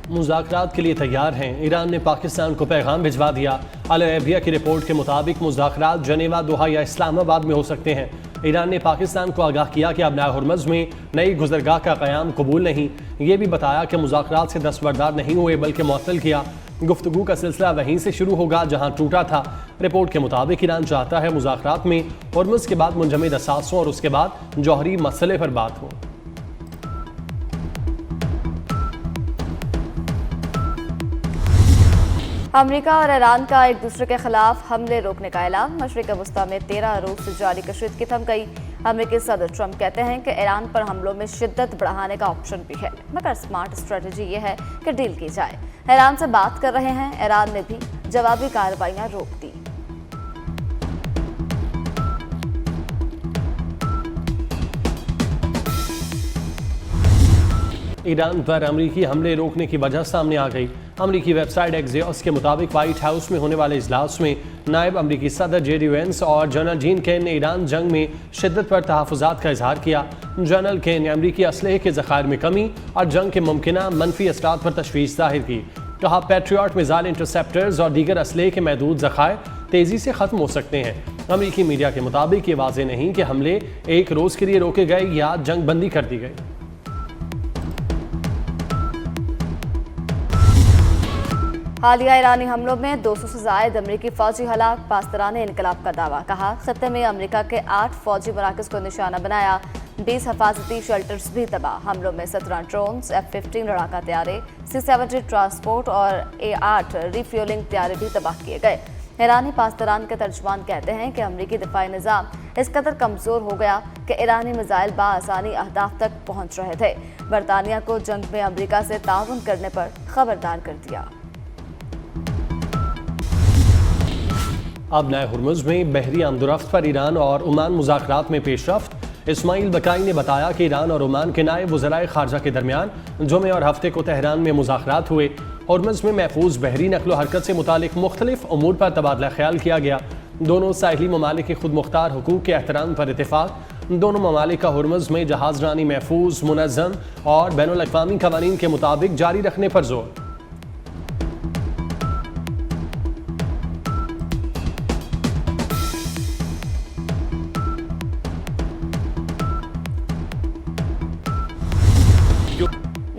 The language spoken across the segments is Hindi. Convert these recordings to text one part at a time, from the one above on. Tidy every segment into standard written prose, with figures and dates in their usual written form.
मुज़ाकरात के लिए तैयार हैं। ईरान ने पाकिस्तान को पैगाम भिजवा दिया। अल अरबिया की रिपोर्ट के मुताबिक मुज़ाकरात जनेवा, दोहा या इस्लामाबाद में हो सकते हैं। ईरान ने पाकिस्तान को आगाह किया कि अब नाय हुर्मुज़ में नई गुज़रगाह का क़याम कबूल नहीं। ये भी बताया कि मुज़ाकरात से दस्तबरदार नहीं हुए बल्कि मुअत्तल किया। गुफ्तगू का सिलसिला वहीं से शुरू होगा जहाँ टूटा था। रिपोर्ट के मुताबिक ईरान चाहता है मुज़ाकरात में हुर्मुज़ के बाद मुंजमद असासों और उसके बाद जौहरी मसले पर बात हो। अमेरिका और ईरान का एक दूसरे के खिलाफ हमले रोकने का ऐलान। मशरिक़ वस्ता में 13 रोज से जारी कशीदगी थम गई। अमेरिकी सदर ट्रंप कहते हैं कि ईरान पर हमलों में शिद्दत बढ़ाने का ऑप्शन भी है, मगर स्मार्ट स्ट्रेटजी ये है कि डील की जाए। ईरान से बात कर रहे हैं। ईरान ने भी जवाबी कार्रवाइयां रोक दी। ईरान पर अमरीकी हमले रोकने की वजह सामने आ गई। अमरीकी वेबसाइट एक्सियोस के मुताबिक व्हाइट हाउस में होने वाले इजलास में नायब अमरीकी सदर जेडी वेंस और जनरल जीन केन ने ईरान जंग में शिद्दत पर तहफ़्फ़ुज़ात का इजहार किया। जनरल केन ने अमरीकी असलहे के ज़खायर में कमी और जंग के मुमकिना मनफी असरात पर तशवीश जाहिर की। कहा, पैट्रियट मिसाइल इंटरसेप्टर्स और दीगर असलहे के महदूद ज़खायर तेज़ी से ख़त्म हो सकते हैं। अमरीकी मीडिया के मुताबिक ये वाज़ेह नहीं कि हमले एक रोज़ के लिए रोके गए या जंग बंदी कर दी गई। हालिया ईरानी हमलों में 200 से जायद अमरीकी फौजी हलाक। पासदाराने इनकलाब का दावा। कहा, खत्ते में अमरीका के 8 फौजी मराकज़ को निशाना बनाया। 20 हिफाजती शेल्टर्स भी तबाह। हमलों में 17 ड्रोन्स, F-15 लड़ाका तैयारे, C-70 ट्रांसपोर्ट और A-8 रिफ्यूलिंग तैयारे भी तबाह किए गए। ईरानी पासदारान के तर्जुमान कहते हैं कि अमरीकी दिफाई निज़ाम इस कदर कमज़ोर हो गया कि ईरानी मिसाइल बाआसानी अहदाफ तक पहुँच रहे थे। बरतानिया को जंग में अमरीका से ताउन करने पर खबरदार कर दिया। अब नाय हुर्मुज़ में बहरी आमदोरफ्त पर ईरान और ओमान मुज़ाकरात में पेशरफ्त। इस्माइल बकाई ने बताया कि ईरान और ओमान के नायब वज़राए ख़ारजा के दरमियान जुमे और हफ्ते को तेहरान में मुज़ाकरात हुए। हुर्मुज़ में महफूज बहरी नक़्ल हरकत से मुतालिक मुख्तलिफ उमूर पर तबादला ख्याल किया गया। दोनों साहिली ममालिक के खुद मुख्तार हुकूक के एहतराम पर इत्तेफाक। दोनों ममालिक का हुर्मुज़ में जहाज़ रानी महफूज, मुनज़्ज़म और बैनुल अक़वामी क़वानीन के मुताबिक जारी रखने पर जोर।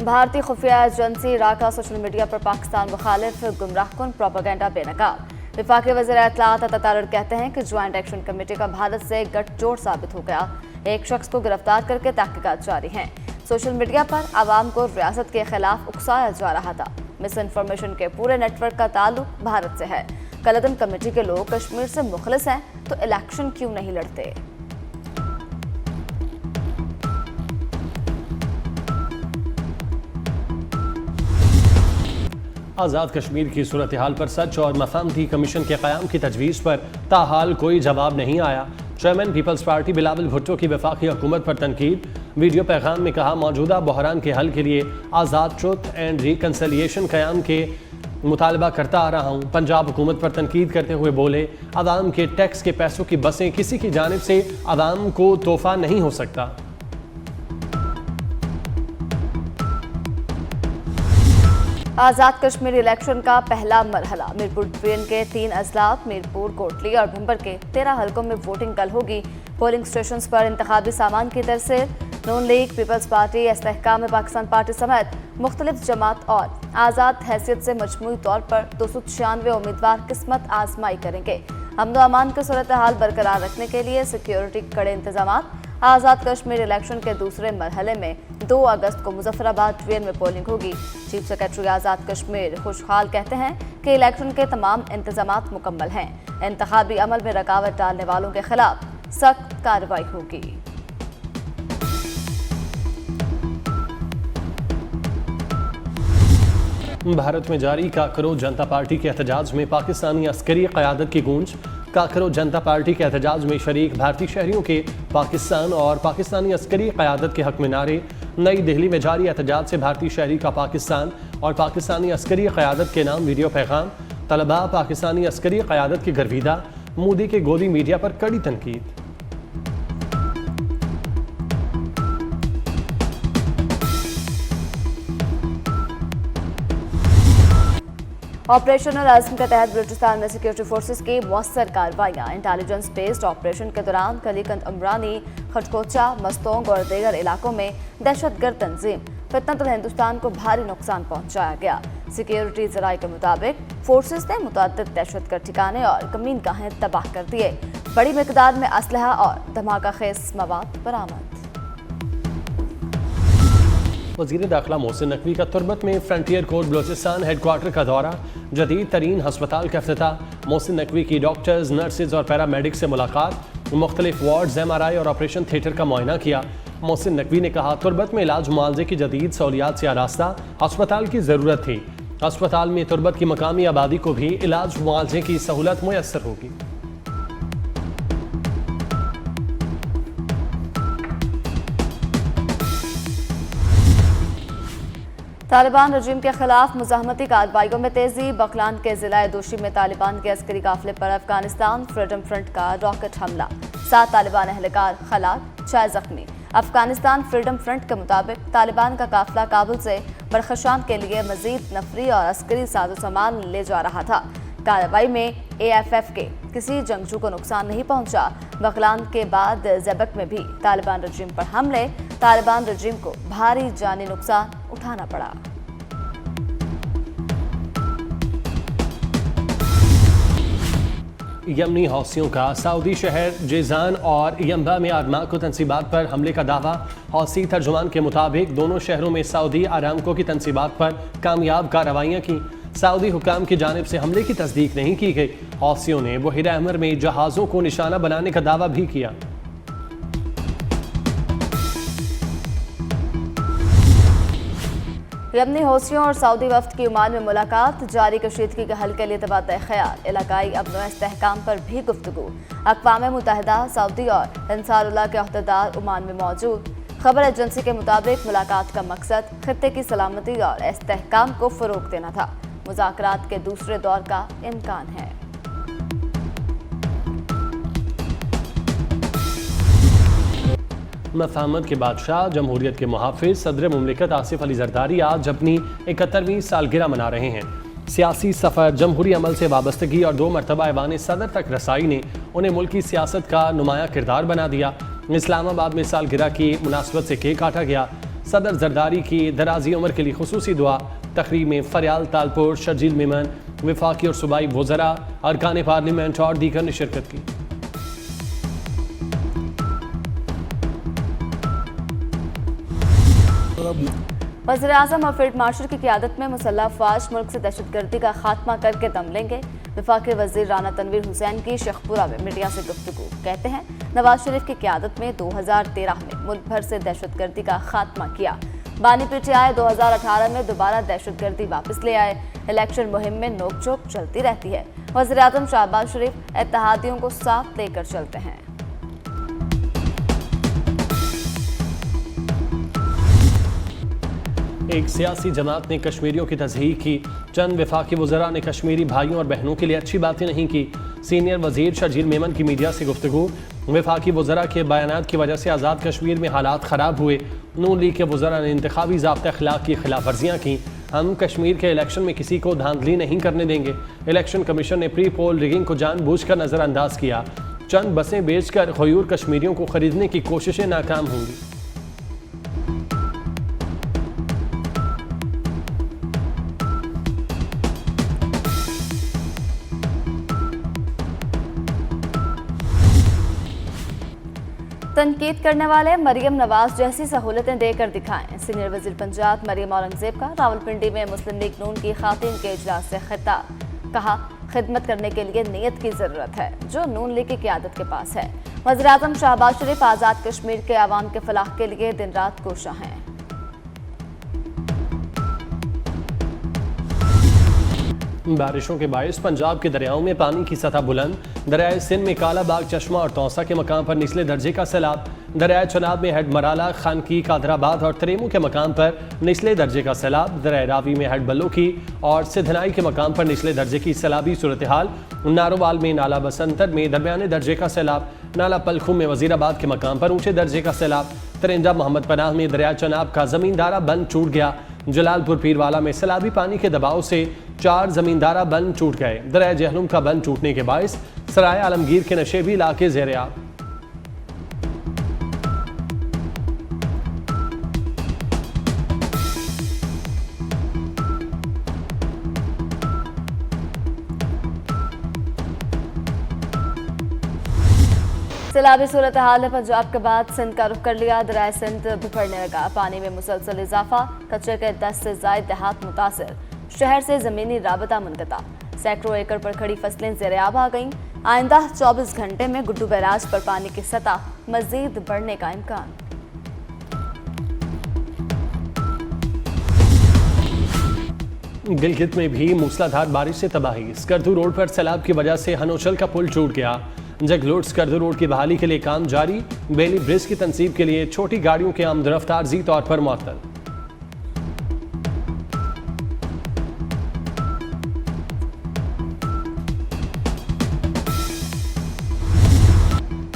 भारतीय खुफिया एजेंसी राका सोशल मीडिया पर पाकिस्तान मुखालिफ गुमराहकुन प्रोपेगेंडा बेनकाब। वफाकी वज़ीर इत्तलाआत अता कहते हैं कि ज्वाइंट एक्शन कमेटी का भारत से गठजोड़ साबित हो गया। एक शख्स को गिरफ्तार करके तहकीकात जारी हैं। सोशल मीडिया पर आवाम को रियासत के खिलाफ उकसाया जा रहा था। मिस इन्फॉर्मेशन के पूरे नेटवर्क का ताल्लुक भारत से है। कलदम कमेटी के लोग कश्मीर से मुखलिस हैं तो इलेक्शन क्यों नहीं लड़ते? आज़ाद कश्मीर की सूरत हाल पर सच और मफामती कमीशन के क़याम की तजवीज़ पर ताहाल कोई जवाब नहीं आया। Chairman Peoples Party Bilawal Bhutto की वफाकी हुकूमत पर तनकीद। वीडियो पैगाम में कहा, मौजूदा बहरान के हल के लिए आज़ाद ट्रुथ एंड रिकन्सिलिएशन क़याम के मुतालबा करता आ रहा हूँ। पंजाब हुकूमत पर तनकीद करते हुए बोले, आवाम के टैक्स के पैसों की बसें किसी की जानिब से आवाम को तोहफा नहीं हो सकता। आज़ाद कश्मीर इलेक्शन का पहला मरहला। मीरपुर डिवीजन के 3 अजलात, मीरपुर, कोटली और भंबर के 13 हलकों में वोटिंग कल होगी। पोलिंग स्टेशन पर इंतखाबी सामान की तरसेल। Noon league, people's party, Istehkam Pakistan party समेत मुख्तलिफ जमात और आज़ाद हैसियत से मजमूई तौर पर 296 उम्मीदवार किस्मत आजमाई करेंगे। अमन अमान की सूरत हाल बरकरार रखने के लिए सिक्योरिटी के कड़े इंतजाम। आज़ाद कश्मीर इलेक्शन के दूसरे मरहले में 2 अगस्त को मुजफ्फराबाद डिवीजन में पोलिंग होगी। चीफ सेक्रेटरी आज़ाद कश्मीर खुशहाल कहते हैं कि इलेक्शन के तमाम इंतजामात मुकम्मल हैं। इंतखाबी अमल में रुकावट डालने वालों के खिलाफ सख्त कार्रवाई होगी। भारत में जारी काकरो जनता पार्टी के एहतजाज में पाकिस्तानी अस्करी क़यादत की गूंज। काकरो जनता पार्टी के एहतजाज में शरीक भारतीय शहरियों के पाकिस्तान और पाकिस्तानी अस्करी क़यादत के हक में नारे। नई दिल्ली में जारी एहतजाज से भारतीय शहरी का पाकिस्तान और पाकिस्तानी अस्करी क़यादत के नाम वीडियो पैगाम। तलबा पाकिस्तानी अस्करी क़यादत की गर्विदा। मोदी के गोदी मीडिया पर कड़ी तनकीद। ऑपरेशनल अज़्म के तहत बलूचिस्तान में सिक्योरिटी फोर्सेस की मौसर कार्रवाइयाँ। इंटेलिजेंस बेस्ड ऑपरेशन के दौरान कलीकंद अमरानी, खटकोचा, मस्तोंग और दीगर इलाकों में दहशतगर्द तंजीम फितनतुल हिंदुस्तान को भारी नुकसान पहुंचाया गया। सिक्योरिटी जराये के मुताबिक फोर्सेस ने मुतअद्दिद दहशतगर्द ठिकाने और कमीनगाहें तबाह कर दिए। बड़ी मिकदार में असलहा और धमाका खेज मवाद बरामद। वज़ीर दाखिला मोहसिन नकवी का तुर्बत में फ्रंटियर कोर्ट बलूचिस्तान हेडक्वार्टर का दौरा, जदीद तरीन हस्पताल का इफ्तिताह, मोहसिन नकवी की डॉक्टर्स, नर्सेज और पैरामेडिक से मुलाकात, मुख्तलिफ वार्ड्स, MRI और ऑपरेशन थिएटर का मुआयना किया। मोहसिन नकवी ने कहा, तुर्बत में इलाज मुआवजे की जदीद सहूलियात से आरास्ता अस्पताल की ज़रूरत थी। अस्पताल में तुर्बत की मकामी आबादी को भी इलाज मुआवजे की सहूलत मुयस्सर होगी। तालिबान रजीम के खिलाफ मुजाहमती कार्रवाइयों में तेजी। बकलान के जिला दोशी में तालिबान के अस्करी काफिले पर अफगानिस्तान फ्रीडम फ्रंट का रॉकेट हमला, 7 तालिबान एहलकार हलाक, 6 जख्मी। अफगानिस्तान फ्रीडम फ्रंट के मुताबिक तालिबान का काफिला काबुल से बरखशान के लिए मजीद नफरी और अस्करी साजो सामान ले जा रहा था। कार्रवाई में AFF के किसी जंगजू को नुकसान नहीं पहुंचा। बकलान के बाद ज़ेबक में भी तालिबान रजीम पर हमले, तालिबान रजीम को भारी जानी नुकसान उठाना पड़ा। यमनी हौसियों का सऊदी शहर जेजान और यम्बा में आरमाको तनसीबात पर हमले का दावा। हौसी तर्जुमान के मुताबिक दोनों शहरों में सऊदी आरामको की तनसीबात पर कामयाब कार्रवाइयाँ की। सऊदी हुकाम की जानिब से हमले की तस्दीक नहीं की गई। हौसियों ने बहिरा अहमर में जहाज़ों को निशाना बनाने का दावा भी किया। यमनी हौसियों और सऊदी वफ्द की ओमान में मुलाकात, जारी कशीदगी के हल के लिए तबादला ख्याल, इलाकाई अमन इस्तेहकाम पर भी गुफ्तगू। अक़वाम मुत्तहिदा, सऊदी और अंसारुल्लाह के अहदेदार ओमान में मौजूद। खबर एजेंसी के मुताबिक मुलाकात का मकसद खित्ते की सलामती और इस्तेहकाम को फ़रोग़ देना था। मुज़ाकरात के दूसरे दौर का इम्कान है। मफाहमत के बादशाह, जमहूरियत के मुहाफिज सदर मुमलिकत आसिफ अली जरदारी आज अपनी 71वीं सालगिरह मना रहे हैं। सियासी सफ़र, जमहूरी अमल से वाबस्तगी और 2 मरतबा ऐवान सदर तक रसाई ने उन्हें मुल्की सियासत का नुमाया किरदार बना दिया। इस्लामाबाद में सालगिरह की मुनासबत से केक काटा गया। सदर जरदारी की दराजी उम्र के लिए खुसूसी दुआ। तकरीब में फरियाल तालपुर, शर्जील मेमन, वफाकी और सूबाई वज़रा, अरकान पार्लियामेंट और दीगर ने शिरकत की। वज़ीर-ए-आज़म और फील्ड मार्शल की क़ियादत में मुसल्लह अफ़वाज मुल्क से दहशतगर्दी का खात्मा करके दम लेंगे। वफाकी वज़ीर राना तनवीर हुसैन की शेखपुरा में मीडिया से गुफ्तगू। कहते हैं, नवाज शरीफ की क़ियादत में 2013 में मुल्क भर से दहशतगर्दी का खात्मा किया। बानी PTI 2018 में दोबारा दहशतगर्दी वापस ले आए। इलेक्शन मुहिम में नोकझोंक चलती रहती है। वज़ीर-ए-आज़म शहबाज शरीफ इत्तेहादियों को साथ लेकर चलते हैं। एक सियासी जमात ने कश्मीरियों की तज़हीक की। चंद वफाकी वज़रा ने कश्मीरी भाइयों और बहनों के लिए अच्छी बातें नहीं की। सीनियर वज़ीर शर्जील मेमन की मीडिया से गुफ्तगू। वफाकी वज़रा के बयानात की वजह से आज़ाद कश्मीर में हालात ख़राब हुए। नून लीग के वज़रा ने इंतखाबी ज़ाब्ता अखलाक की खिलाफ वर्जियाँ की। हम कश्मीर के इलेक्शन में किसी को धांधली नहीं करने देंगे। इलेक्शन कमीशन ने प्री पोल रिगिंग को जानबूझकर नज़रअंदाज किया। चंद बसें बेचकर गयूर कश्मीरियों को खरीदने की कोशिशें नाकाम होंगी। तनकीद करने वाले मरियम नवाज जैसी सहूलतें देकर दिखाएं। सीनियर वज़ीर पंजाब मरियम औरंगजेब का रावलपिंडी में मुस्लिम लीग नून की खातिन के इजलास से खिताब। कहा, खिदमत करने के लिए नीयत की ज़रूरत है जो नून लीग की क़यादत के पास है। वज़ीर-ए-आज़म शहबाज शरीफ आज़ाद कश्मीर के आवाम के फलाह के लिए दिन रात कोशा हैं। बारिशों के बायस पंजाब के दरियाओं में पानी की सतह बुलंद। दरियाए सिंध में कालाबाग, चश्मा और तौसा के मकाम पर निचले दर्जे का सैलाब। दरियाए चनाब में हेड मराला, खानकी, कादराबाद और तरेमू के मकाम पर निचले दर्जे का सैलाब। दरियाए रावी में हेड बल्लो की और सिधनाई के मकाम पर निचले दर्जे की सैलाबी सूरत हाल। नारोवाल में नाला बसंतर में दरमियाने दर्जे का सैलाब। नाला पलखुम में वजीराबाद के मकाम पर ऊंचे दर्जे का सैलाब। तरेंजा मोहम्मद पनाह में दरिया चनाब का जमींदारा बंद टूट गया। जलालपुर पीरवाला में सैलाबी पानी के दबाव से 4 जमींदारा बंद टूट गए। दरिया जहलुम का बंद टूटने के बायस सराय आलमगीर के नशेबी इलाके ज़ेर-ए-आब। सैलाबी सूरत हाल ने पंजाब के बाद सिंध का रुख कर लिया। दरिया सिंध बिखरने लगा, पानी में मुसलसल इजाफा, कचरे के 10 से ज़ायद देहात मुतासर, शहर से ज़मीनी राबता मुनक़ता, सैकड़ों एकड़ पर खड़ी फसलें ज़ेर-ए-आब आ गईं। आइंदा 24 घंटे में गुड्डू बैराज पर पानी की सतह मज़ीद बढ़ने का इम्कान। गिलगित में भी मूसलाधार बारिश से तबाही। स्कर्दू रोड पर सैलाब की वजह से हनोचल का पुल टूट गया। जगलोट स्कर्दू रोड की बहाली के लिए काम जारी। बेली ब्रिज की तंसीब के लिए छोटी गाड़ियों की आमद रफ्तार जी तौर पर मुअत्तल।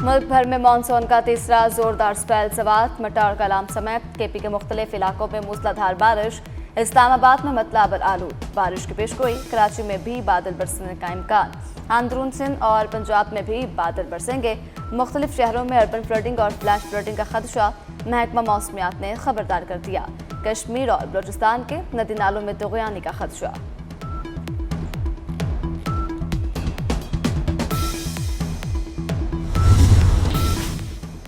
मुल्क भर में मानसून का तीसरा जोरदार स्पेल सवात। मट्टा और कलाम समेत केपी के मुख्तलिफ इलाकों में मूसलाधार बारिश। इस्लामाबाद में मतलाबर आलूद, बारिश की पेशगोई। कराची में भी बादल बरसने का इम्कान। अंदरून सिंध और पंजाब में भी बादल बरसेंगे। मुख्तलिफ शहरों में अर्बन फ्लडिंग और फ्लैश फ्लडिंग का खदशा महकमा मौसमियात ने खबरदार कर दिया। कश्मीर और बलूचिस्तान के नदी नालों में तुग़यानी का खदशा।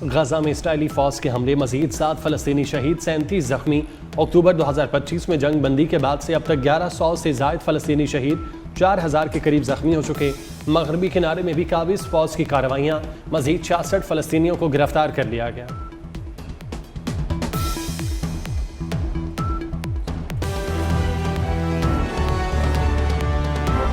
गजा में इसराइली फौज के हमले, मजीद 7 फलस्तीनी शहीद, 37 जख्मी। अक्टूबर 2025 में जंग बंदी के बाद से अब तक 1100 से ज़ायद फलस्तीनी शहीद, 4000 के करीब जख्मी हो चुके। मगरबी किनारे में भी काबिज फौज की कार्रवाइयाँ, मजीद 66 फलस्तीनियों को गिरफ्तार कर लिया गया।